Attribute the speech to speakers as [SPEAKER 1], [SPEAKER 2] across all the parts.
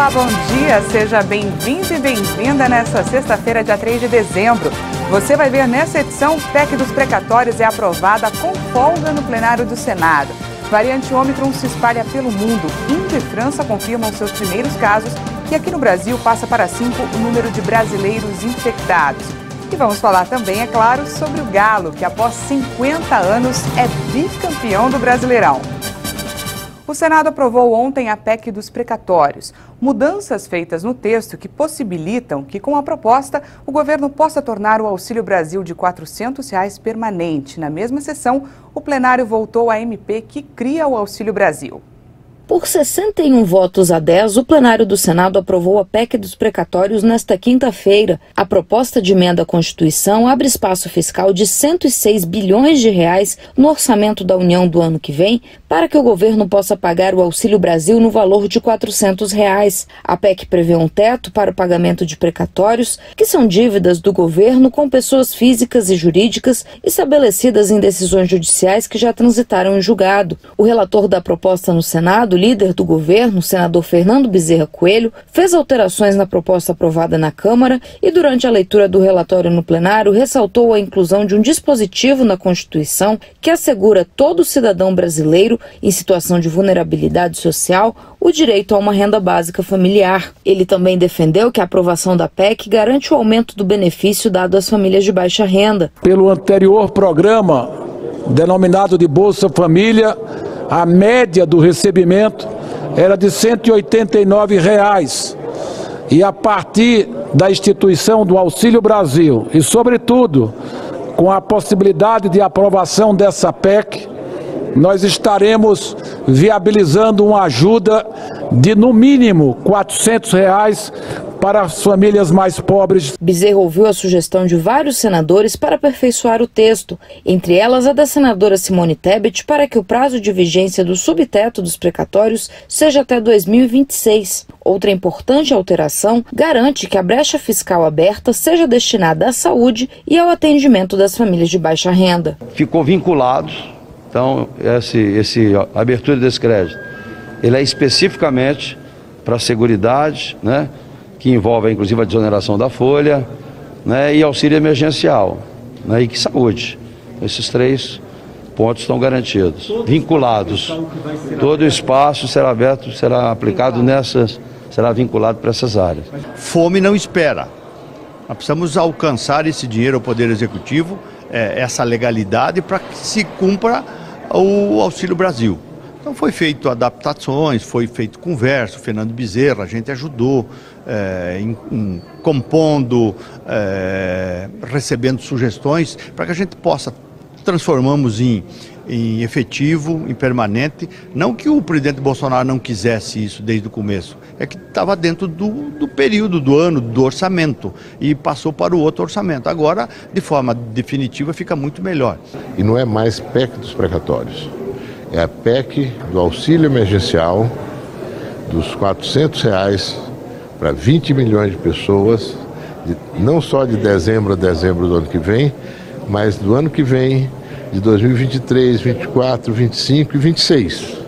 [SPEAKER 1] Olá, bom dia, seja bem-vindo e bem-vinda nesta sexta-feira, dia 3 de dezembro. Você vai ver nessa edição, o PEC dos precatórios é aprovada com folga no plenário do Senado. Variante Ômicron se espalha pelo mundo. Índia e França confirmam seus primeiros casos e aqui no Brasil passa para 5 o número de brasileiros infectados. E vamos falar também, é claro, sobre o Galo, que após 50 anos é bicampeão do Brasileirão. O Senado aprovou ontem a PEC dos precatórios, mudanças feitas no texto que possibilitam que, com a proposta, o governo possa tornar o Auxílio Brasil de R$ 400 permanente. Na mesma sessão, o plenário voltou à MP que cria o Auxílio Brasil.
[SPEAKER 2] Por 61 votos a 10, o plenário do Senado aprovou a PEC dos precatórios nesta quinta-feira. A proposta de emenda à Constituição abre espaço fiscal de R$ 106 bilhões no orçamento da União do ano que vem para que o governo possa pagar o Auxílio Brasil no valor de R$ 400. A PEC prevê um teto para o pagamento de precatórios, que são dívidas do governo com pessoas físicas e jurídicas estabelecidas em decisões judiciais que já transitaram em julgado. O relator da proposta no Senado, líder do governo, o senador Fernando Bezerra Coelho, fez alterações na proposta aprovada na Câmara e, durante a leitura do relatório no plenário, ressaltou a inclusão de um dispositivo na Constituição que assegura a todo cidadão brasileiro em situação de vulnerabilidade social o direito a uma renda básica familiar. Ele também defendeu que a aprovação da PEC garante o aumento do benefício dado às famílias de baixa renda.
[SPEAKER 3] Pelo anterior programa, denominado de Bolsa Família, a média do recebimento era de R$ 189 e a partir da instituição do Auxílio Brasil e, sobretudo, com a possibilidade de aprovação dessa PEC, nós estaremos viabilizando uma ajuda de, no mínimo, R$ 400 para as famílias mais pobres.
[SPEAKER 2] Bezerra ouviu a sugestão de vários senadores para aperfeiçoar o texto, entre elas a da senadora Simone Tebet, para que o prazo de vigência do subteto dos precatórios seja até 2026. Outra importante alteração garante que a brecha fiscal aberta seja destinada à saúde e ao atendimento das famílias de baixa renda.
[SPEAKER 4] Ficou vinculado, então, a abertura desse crédito, ele é especificamente para a Seguridade, né? Que envolve inclusive a desoneração da folha, né, e auxílio emergencial, né, e que saúde. Esses 3 pontos estão garantidos, vinculados. Todo o espaço será aberto, será aplicado será vinculado para essas áreas.
[SPEAKER 5] Fome não espera. Nós precisamos alcançar esse dinheiro ao Poder Executivo, essa legalidade, para que se cumpra o Auxílio Brasil. Então foi feito adaptações, foi feito conversa, o Fernando Bezerra, a gente ajudou, compondo, recebendo sugestões, para que a gente possa transformamos em efetivo, em permanente. Não que o presidente Bolsonaro não quisesse isso desde o começo, é que estava dentro do período do ano, do orçamento, e passou para o outro orçamento. Agora, de forma definitiva, fica muito melhor.
[SPEAKER 6] E não é mais PEC dos precatórios. É a PEC do auxílio emergencial dos R$ 400 para 20 milhões de pessoas, não só de dezembro a dezembro do ano que vem, mas do ano que vem, de 2023, 24, 25 e 26.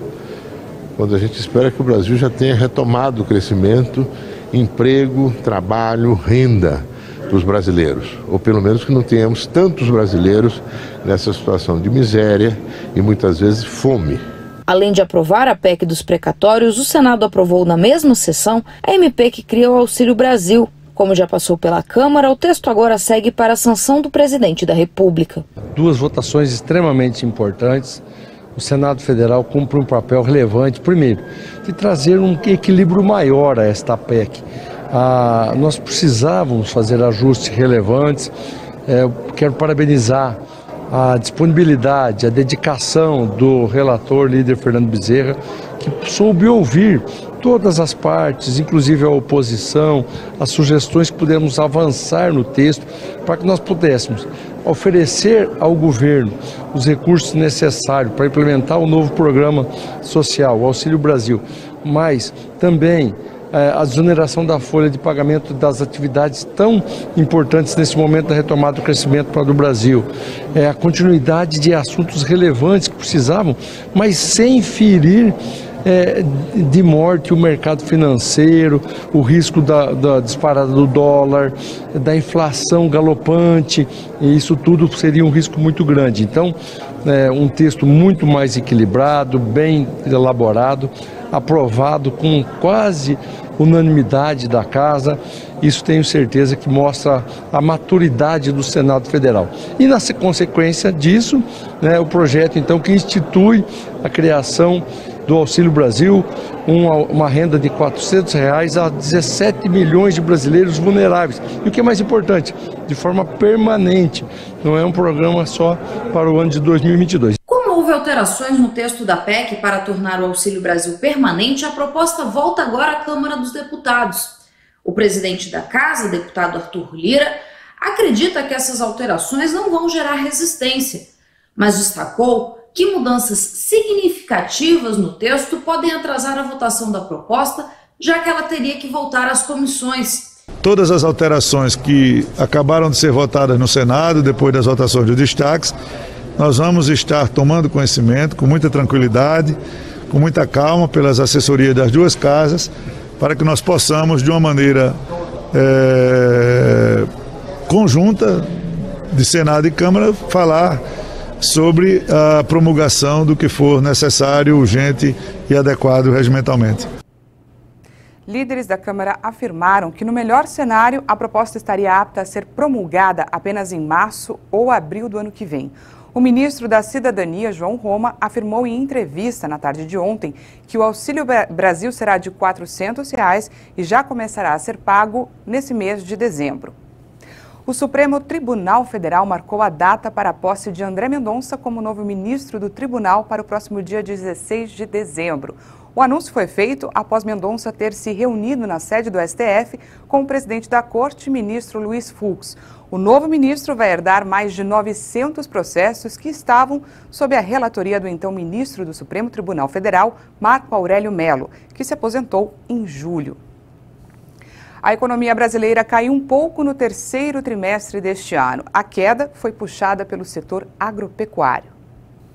[SPEAKER 6] Quando a gente espera que o Brasil já tenha retomado o crescimento, emprego, trabalho, renda para os brasileiros, ou pelo menos que não tenhamos tantos brasileiros nessa situação de miséria e muitas vezes fome.
[SPEAKER 2] Além de aprovar a PEC dos precatórios, o Senado aprovou na mesma sessão a MP que cria o Auxílio Brasil. Como já passou pela Câmara, o texto agora segue para a sanção do presidente da República.
[SPEAKER 7] 2 votações extremamente importantes. O Senado Federal cumpre um papel relevante, primeiro, de trazer um equilíbrio maior a esta PEC. Nós precisávamos fazer ajustes relevantes. Quero parabenizar a disponibilidade, a dedicação do relator, líder Fernando Bezerra, que soube ouvir todas as partes, inclusive a oposição, as sugestões que pudemos avançar no texto, para que nós pudéssemos oferecer ao governo os recursos necessários para implementar o novo programa social, o Auxílio Brasil, mas também a desoneração da folha de pagamento das atividades tão importantes nesse momento da retomada do crescimento para o Brasil, a continuidade de assuntos relevantes que precisavam, mas sem ferir de morte o mercado financeiro, o risco da disparada do dólar, da inflação galopante, e isso tudo seria um risco muito grande. Então, um texto muito mais equilibrado, bem elaborado, aprovado com quase unanimidade da Casa. Isso tenho certeza que mostra a maturidade do Senado Federal. E na consequência disso, o projeto então que institui a criação do Auxílio Brasil, uma renda de R$400 a 17 milhões de brasileiros vulneráveis. E o que é mais importante, de forma permanente, não é um programa só para o ano de 2022.
[SPEAKER 2] Como houve alterações no texto da PEC para tornar o Auxílio Brasil permanente, a proposta volta agora à Câmara dos Deputados. O presidente da Casa, deputado Arthur Lira, acredita que essas alterações não vão gerar resistência, mas destacou que mudanças significativas no texto podem atrasar a votação da proposta, já que ela teria que voltar às comissões.
[SPEAKER 8] Todas as alterações que acabaram de ser votadas no Senado, depois das votações de destaques, nós vamos estar tomando conhecimento com muita tranquilidade, com muita calma, pelas assessorias das duas casas, para que nós possamos, de uma maneira conjunta, de Senado e Câmara, falar sobre a promulgação do que for necessário, urgente e adequado regimentalmente.
[SPEAKER 1] Líderes da Câmara afirmaram que, no melhor cenário, a proposta estaria apta a ser promulgada apenas em março ou abril do ano que vem. O ministro da Cidadania, João Roma, afirmou em entrevista na tarde de ontem que o Auxílio Brasil será de R$400 e já começará a ser pago nesse mês de dezembro. O Supremo Tribunal Federal marcou a data para a posse de André Mendonça como novo ministro do tribunal para o próximo dia 16 de dezembro. O anúncio foi feito após Mendonça ter se reunido na sede do STF com o presidente da Corte, ministro Luiz Fux. O novo ministro vai herdar mais de 900 processos que estavam sob a relatoria do então ministro do Supremo Tribunal Federal, Marco Aurélio Mello, que se aposentou em julho. A economia brasileira caiu um pouco no terceiro trimestre deste ano. A queda foi puxada pelo setor agropecuário.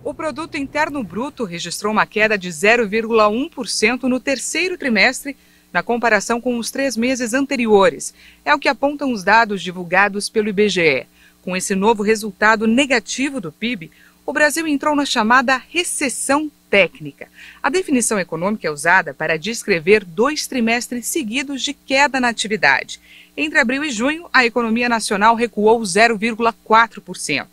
[SPEAKER 1] O Produto Interno Bruto registrou uma queda de 0,1% no terceiro trimestre, na comparação com os 3 meses anteriores. É o que apontam os dados divulgados pelo IBGE. Com esse novo resultado negativo do PIB, o Brasil entrou na chamada recessão técnica. A definição econômica é usada para descrever 2 trimestres seguidos de queda na atividade. Entre abril e junho, a economia nacional recuou 0,4%.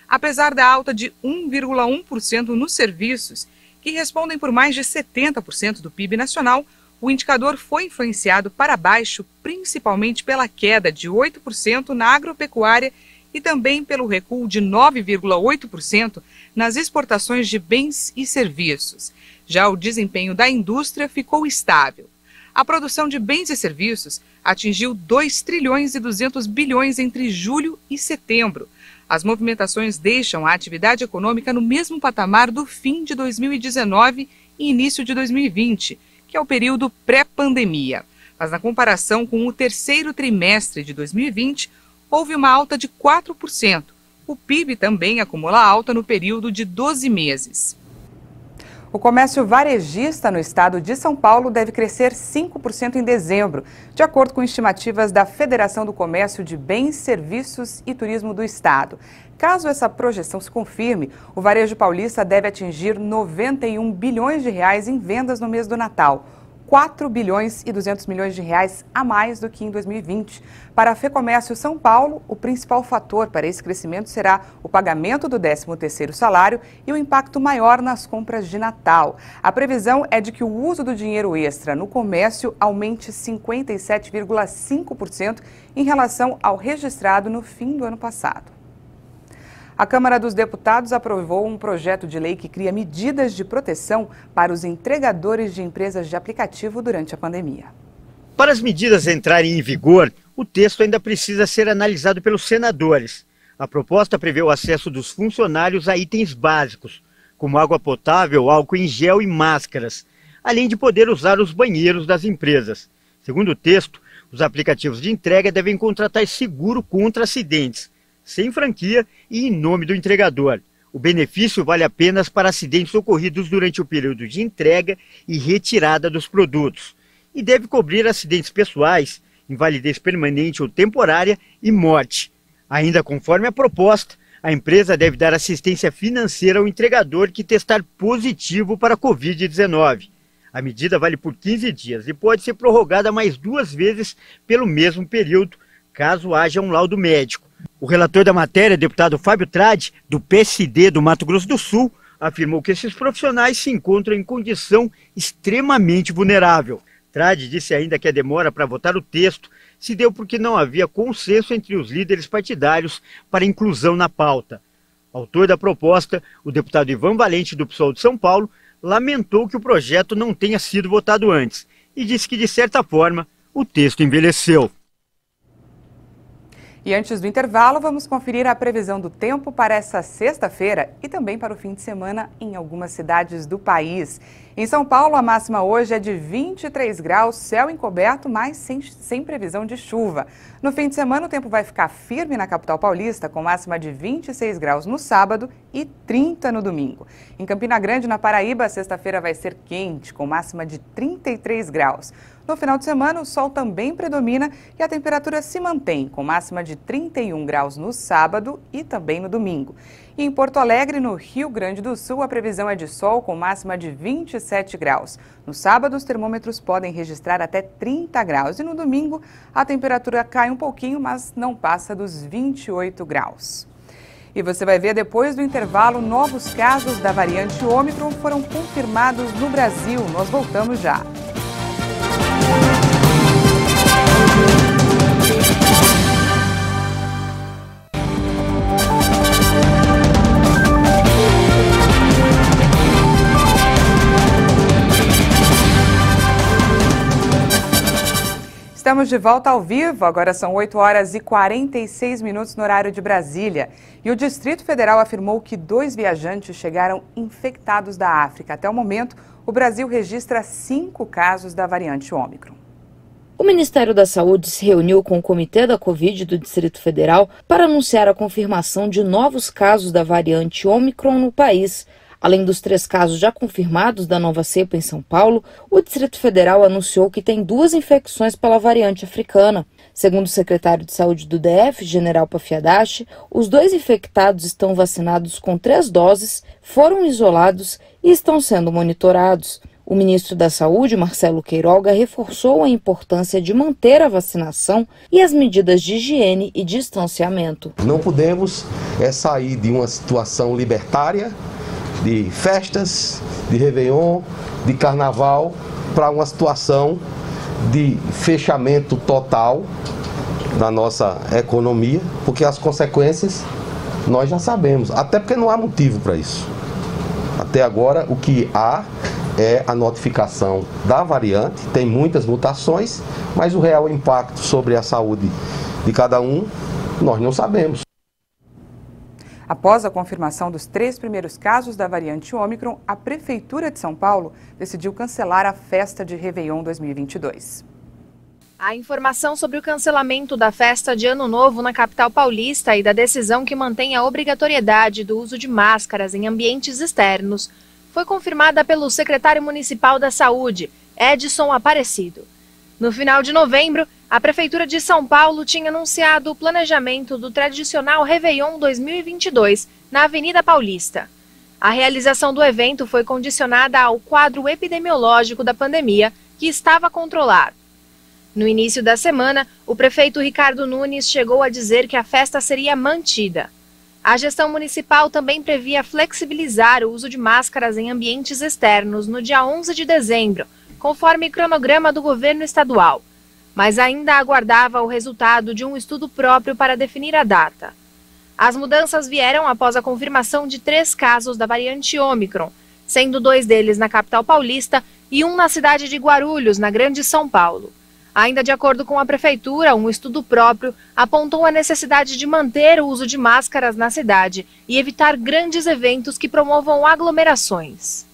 [SPEAKER 1] Apesar da alta de 1,1% nos serviços, que respondem por mais de 70% do PIB nacional, o indicador foi influenciado para baixo principalmente pela queda de 8% na agropecuária e também pelo recuo de 9,8% nas exportações de bens e serviços. Já o desempenho da indústria ficou estável. A produção de bens e serviços atingiu 2 trilhões e 200 bilhões entre julho e setembro. As movimentações deixam a atividade econômica no mesmo patamar do fim de 2019 e início de 2020, que é o período pré-pandemia. Mas na comparação com o terceiro trimestre de 2020, houve uma alta de 4%. O PIB também acumula alta no período de 12 meses. O comércio varejista no estado de São Paulo deve crescer 5% em dezembro, de acordo com estimativas da Federação do Comércio de Bens, Serviços e Turismo do estado. Caso essa projeção se confirme, o varejo paulista deve atingir 91 bilhões de reais em vendas no mês do Natal, 4 bilhões e 200 milhões de reais a mais do que em 2020. Para a FEComércio São Paulo, o principal fator para esse crescimento será o pagamento do 13º salário e o impacto maior nas compras de Natal. A previsão é de que o uso do dinheiro extra no comércio aumente 57,5% em relação ao registrado no fim do ano passado. A Câmara dos Deputados aprovou um projeto de lei que cria medidas de proteção para os entregadores de empresas de aplicativo durante a pandemia.
[SPEAKER 9] Para as medidas entrarem em vigor, o texto ainda precisa ser analisado pelos senadores. A proposta prevê o acesso dos funcionários a itens básicos, como água potável, álcool em gel e máscaras, além de poder usar os banheiros das empresas. Segundo o texto, os aplicativos de entrega devem contratar seguro contra acidentes, sem franquia e em nome do entregador. O benefício vale apenas para acidentes ocorridos durante o período de entrega e retirada dos produtos e deve cobrir acidentes pessoais, invalidez permanente ou temporária e morte. Ainda conforme a proposta, a empresa deve dar assistência financeira ao entregador que testar positivo para a Covid-19. A medida vale por 15 dias e pode ser prorrogada mais 2 vezes pelo mesmo período, caso haja um laudo médico. O relator da matéria, deputado Fábio Tradi, do PSD do Mato Grosso do Sul, afirmou que esses profissionais se encontram em condição extremamente vulnerável. Tradi disse ainda que a demora para votar o texto se deu porque não havia consenso entre os líderes partidários para inclusão na pauta. Autor da proposta, o deputado Ivan Valente, do PSOL de São Paulo, lamentou que o projeto não tenha sido votado antes e disse que, de certa forma, o texto envelheceu.
[SPEAKER 1] E antes do intervalo, vamos conferir a previsão do tempo para essa sexta-feira e também para o fim de semana em algumas cidades do país. Em São Paulo, a máxima hoje é de 23 graus, céu encoberto, mas sem previsão de chuva. No fim de semana, o tempo vai ficar firme na capital paulista, com máxima de 26 graus no sábado e 30 no domingo. Em Campina Grande, na Paraíba, a sexta-feira vai ser quente, com máxima de 33 graus. No final de semana, o sol também predomina e a temperatura se mantém, com máxima de 31 graus no sábado e também no domingo. E em Porto Alegre, no Rio Grande do Sul, a previsão é de sol com máxima de 27 graus. No sábado, os termômetros podem registrar até 30 graus e no domingo a temperatura cai um pouquinho, mas não passa dos 28 graus. E você vai ver depois do intervalo, novos casos da variante Ômicron foram confirmados no Brasil. Nós voltamos já. Estamos de volta ao vivo, agora são 8 horas e 46 minutos no horário de Brasília. E o Distrito Federal afirmou que 2 viajantes chegaram infectados da África. Até o momento, o Brasil registra 5 casos da variante Ômicron.
[SPEAKER 2] O Ministério da Saúde se reuniu com o Comitê da Covid do Distrito Federal para anunciar a confirmação de novos casos da variante Ômicron no país. Além dos 3 casos já confirmados da nova cepa em São Paulo, o Distrito Federal anunciou que tem 2 infecções pela variante africana. Segundo o secretário de Saúde do DF, General Pafiadache, os 2 infectados estão vacinados com 3 doses, foram isolados e estão sendo monitorados. O ministro da Saúde, Marcelo Queiroga, reforçou a importância de manter a vacinação e as medidas de higiene e distanciamento.
[SPEAKER 10] Não podemos sair de uma situação libertária, de festas, de Réveillon, de Carnaval, para uma situação de fechamento total da nossa economia, porque as consequências nós já sabemos, até porque não há motivo para isso. Até agora o que há é a notificação da variante, tem muitas mutações, mas o real impacto sobre a saúde de cada um, nós não sabemos.
[SPEAKER 1] Após a confirmação dos 3 primeiros casos da variante Ômicron, a Prefeitura de São Paulo decidiu cancelar a festa de Réveillon 2022.
[SPEAKER 11] A informação sobre o cancelamento da festa de Ano Novo na capital paulista e da decisão que mantém a obrigatoriedade do uso de máscaras em ambientes externos foi confirmada pelo secretário municipal da Saúde, Edson Aparecido. No final de novembro, a Prefeitura de São Paulo tinha anunciado o planejamento do tradicional Réveillon 2022 na Avenida Paulista. A realização do evento foi condicionada ao quadro epidemiológico da pandemia, que estava controlado. No início da semana, o prefeito Ricardo Nunes chegou a dizer que a festa seria mantida. A gestão municipal também previa flexibilizar o uso de máscaras em ambientes externos no dia 11 de dezembro, conforme cronograma do governo estadual, mas ainda aguardava o resultado de um estudo próprio para definir a data. As mudanças vieram após a confirmação de 3 casos da variante Ômicron, sendo 2 deles na capital paulista e 1 na cidade de Guarulhos, na Grande São Paulo. Ainda de acordo com a Prefeitura, um estudo próprio apontou a necessidade de manter o uso de máscaras na cidade e evitar grandes eventos que promovam aglomerações.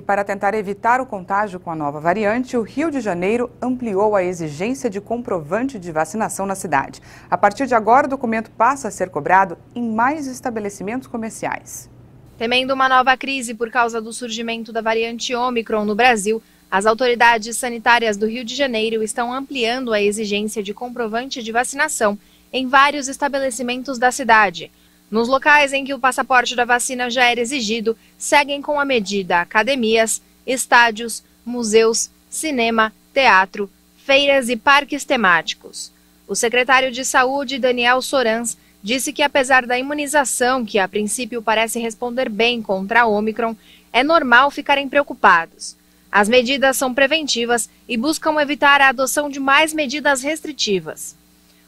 [SPEAKER 1] E para tentar evitar o contágio com a nova variante, o Rio de Janeiro ampliou a exigência de comprovante de vacinação na cidade. A partir de agora, o documento passa a ser cobrado em mais estabelecimentos comerciais.
[SPEAKER 11] Temendo uma nova crise por causa do surgimento da variante Ômicron no Brasil, as autoridades sanitárias do Rio de Janeiro estão ampliando a exigência de comprovante de vacinação em vários estabelecimentos da cidade. Nos locais em que o passaporte da vacina já era exigido, seguem com a medida academias, estádios, museus, cinema, teatro, feiras e parques temáticos. O secretário de Saúde, Daniel Sorans, disse que apesar da imunização, que a princípio parece responder bem contra a Ômicron, é normal ficarem preocupados. As medidas são preventivas e buscam evitar a adoção de mais medidas restritivas.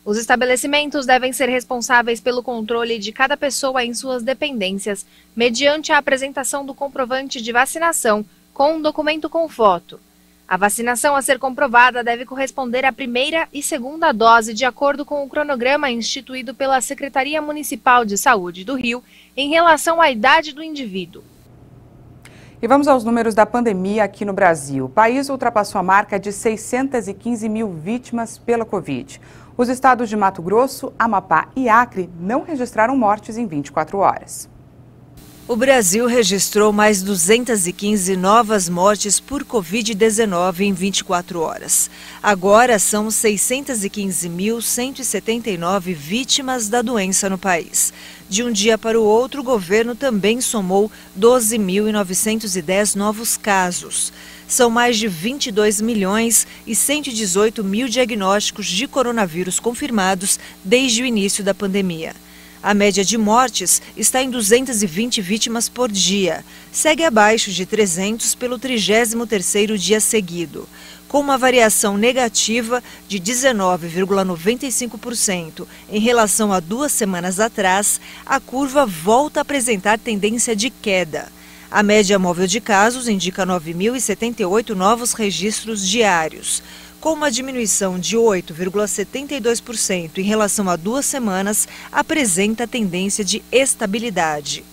[SPEAKER 11] Os estabelecimentos devem ser responsáveis pelo controle de cada pessoa em suas dependências, mediante a apresentação do comprovante de vacinação com um documento com foto. A vacinação a ser comprovada deve corresponder à primeira e segunda dose, de acordo com o cronograma instituído pela Secretaria Municipal de Saúde do Rio, em relação à idade do indivíduo.
[SPEAKER 1] E vamos aos números da pandemia aqui no Brasil. O país ultrapassou a marca de 615 mil vítimas pela Covid. Os estados de Mato Grosso, Amapá e Acre não registraram mortes em 24 horas.
[SPEAKER 12] O Brasil registrou mais 215 novas mortes por Covid-19 em 24 horas. Agora são 615.179 vítimas da doença no país. De um dia para o outro, o governo também somou 12.910 novos casos. São mais de 22 milhões e 118 mil diagnósticos de coronavírus confirmados desde o início da pandemia. A média de mortes está em 220 vítimas por dia. Segue abaixo de 300 pelo 33º dia seguido. Com uma variação negativa de 19,95% em relação a 2 semanas atrás, a curva volta a apresentar tendência de queda. A média móvel de casos indica 9.078 novos registros diários. Com uma diminuição de 8,72% em relação a 2 semanas, apresenta tendência de estabilidade.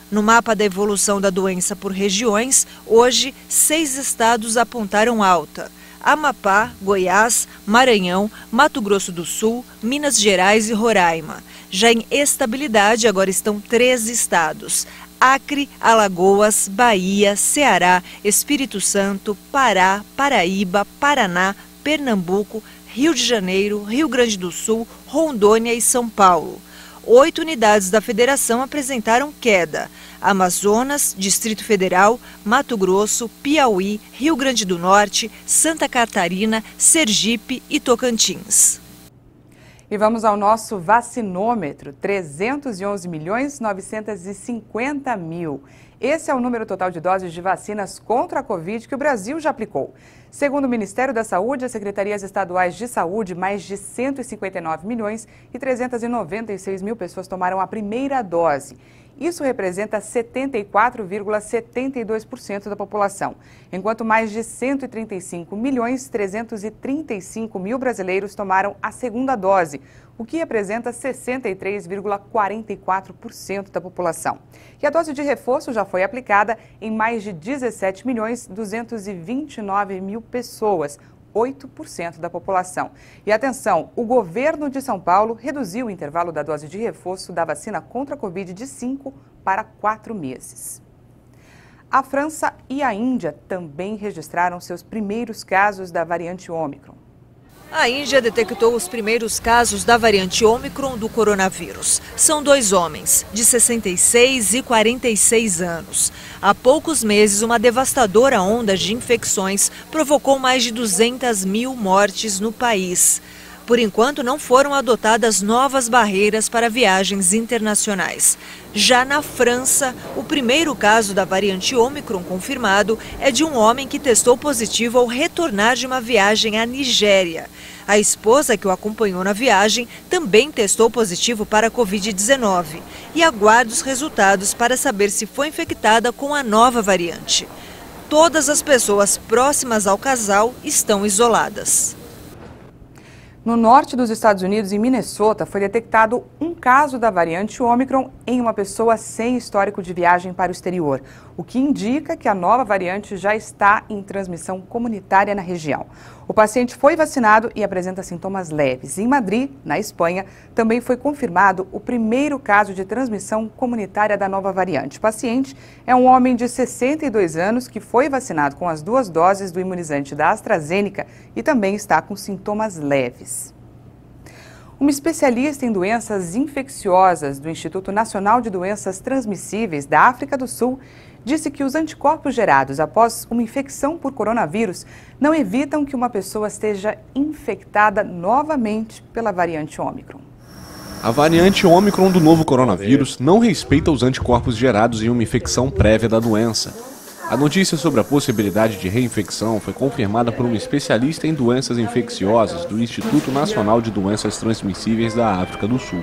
[SPEAKER 12] No mapa da evolução da doença por regiões, hoje 6 estados apontaram alta: Amapá, Goiás, Maranhão, Mato Grosso do Sul, Minas Gerais e Roraima. Já em estabilidade, agora estão 13 estados: Acre, Alagoas, Bahia, Ceará, Espírito Santo, Pará, Paraíba, Paraná, Pernambuco, Rio de Janeiro, Rio Grande do Sul, Rondônia e São Paulo. 8 unidades da federação apresentaram queda: Amazonas, Distrito Federal, Mato Grosso, Piauí, Rio Grande do Norte, Santa Catarina, Sergipe e Tocantins.
[SPEAKER 1] E vamos ao nosso vacinômetro: 311.950.000. Esse é o número total de doses de vacinas contra a Covid que o Brasil já aplicou. Segundo o Ministério da Saúde, as secretarias estaduais de saúde, mais de 159.396.000 pessoas tomaram a primeira dose. Isso representa 74,72% da população, enquanto mais de 135.335.000 brasileiros tomaram a segunda dose, o que representa 63,44% da população. E a dose de reforço já foi aplicada em mais de 17.229.000 pessoas, 8% da população. E atenção, o governo de São Paulo reduziu o intervalo da dose de reforço da vacina contra a Covid de 5 para 4 meses. A França e a Índia também registraram seus primeiros casos da variante Ômicron.
[SPEAKER 12] A Índia detectou os primeiros casos da variante Ômicron do coronavírus. São 2 homens, de 66 e 46 anos. Há poucos meses, uma devastadora onda de infecções provocou mais de 200.000 mortes no país. Por enquanto, não foram adotadas novas barreiras para viagens internacionais. Já na França, o primeiro caso da variante Ômicron confirmado é de um homem que testou positivo ao retornar de uma viagem à Nigéria. A esposa que o acompanhou na viagem também testou positivo para a Covid-19 e aguarda os resultados para saber se foi infectada com a nova variante. Todas as pessoas próximas ao casal estão isoladas.
[SPEAKER 1] No norte dos Estados Unidos, em Minnesota, foi detectado um caso da variante Ômicron em uma pessoa sem histórico de viagem para o exterior, o que indica que a nova variante já está em transmissão comunitária na região. O paciente foi vacinado e apresenta sintomas leves. Em Madrid, na Espanha, também foi confirmado o primeiro caso de transmissão comunitária da nova variante. O paciente é um homem de 62 anos que foi vacinado com as 2 doses do imunizante da AstraZeneca e também está com sintomas leves. Uma especialista em doenças infecciosas do Instituto Nacional de Doenças Transmissíveis da África do Sul disse que os anticorpos gerados após uma infecção por coronavírus não evitam que uma pessoa esteja infectada novamente pela variante Ômicron.
[SPEAKER 13] A variante Ômicron do novo coronavírus não respeita os anticorpos gerados em uma infecção prévia da doença. A notícia sobre a possibilidade de reinfecção foi confirmada por uma especialista em doenças infecciosas do Instituto Nacional de Doenças Transmissíveis da África do Sul.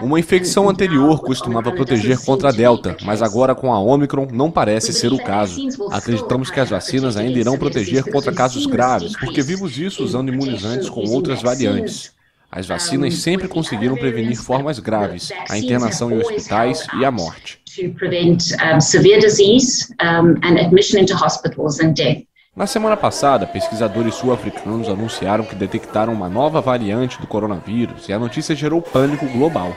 [SPEAKER 13] Uma infecção anterior costumava proteger contra a Delta, mas agora com a Ômicron não parece ser o caso. Acreditamos que as vacinas ainda irão proteger contra casos graves, porque vimos isso usando imunizantes com outras variantes. As vacinas sempre conseguiram prevenir formas graves, a internação em hospitais e a morte. Na semana passada, pesquisadores sul-africanos anunciaram que detectaram uma nova variante do coronavírus e a notícia gerou pânico global.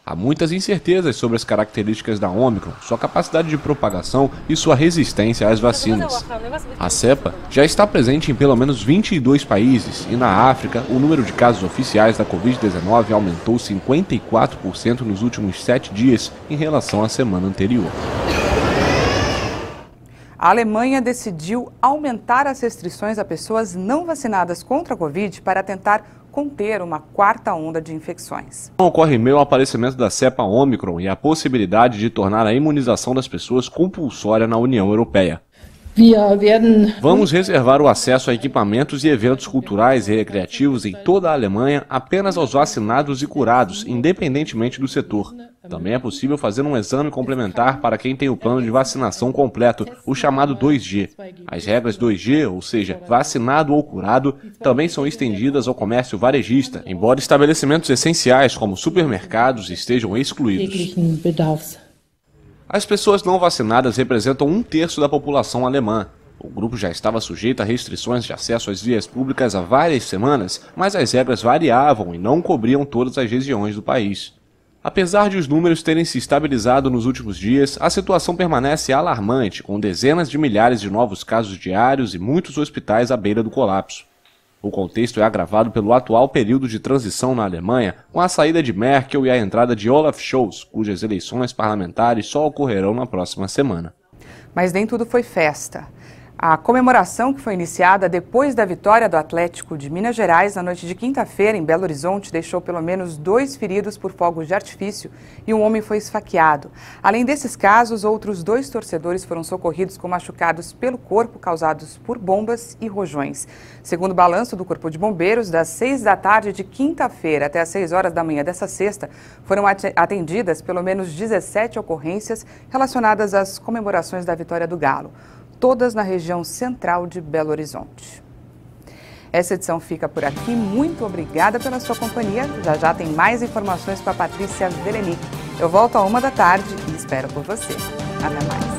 [SPEAKER 13] Há muitas incertezas sobre as características da Ômicron, sua capacidade de propagação e sua resistência às vacinas. A cepa já está presente em pelo menos 22 países e na África o número de casos oficiais da Covid-19 aumentou 54% nos últimos 7 dias em relação à semana anterior.
[SPEAKER 1] A Alemanha decidiu aumentar as restrições a pessoas não vacinadas contra a Covid para tentar conter uma 4ª onda de infecções.
[SPEAKER 13] Ocorre em meio ao aparecimento da cepa Ômicron e a possibilidade de tornar a imunização das pessoas compulsória na União Europeia. Vamos reservar o acesso a equipamentos e eventos culturais e recreativos em toda a Alemanha apenas aos vacinados e curados, independentemente do setor. Também é possível fazer um exame complementar para quem tem o plano de vacinação completo, o chamado 2G. As regras 2G, ou seja, vacinado ou curado, também são estendidas ao comércio varejista, embora estabelecimentos essenciais como supermercados estejam excluídos. As pessoas não vacinadas representam 1/3 da população alemã. O grupo já estava sujeito a restrições de acesso às vias públicas há várias semanas, mas as regras variavam e não cobriam todas as regiões do país. Apesar de os números terem se estabilizado nos últimos dias, a situação permanece alarmante, com dezenas de milhares de novos casos diários e muitos hospitais à beira do colapso. O contexto é agravado pelo atual período de transição na Alemanha, com a saída de Merkel e a entrada de Olaf Scholz, cujas eleições parlamentares só ocorrerão na próxima semana.
[SPEAKER 1] Mas nem tudo foi festa. A comemoração, que foi iniciada depois da vitória do Atlético de Minas Gerais na noite de quinta-feira em Belo Horizonte, deixou pelo menos 2 feridos por fogos de artifício e um homem foi esfaqueado. Além desses casos, outros 2 torcedores foram socorridos com machucados pelo corpo causados por bombas e rojões. Segundo o balanço do Corpo de Bombeiros, das 6 da tarde de quinta-feira até as 6 horas da manhã dessa sexta, foram atendidas pelo menos 17 ocorrências relacionadas às comemorações da vitória do Galo, todas na região central de Belo Horizonte. Essa edição fica por aqui. Muito obrigada pela sua companhia. Já tem mais informações com a Patrícia Velenic. Eu volto à 1 da tarde e espero por você. Até mais.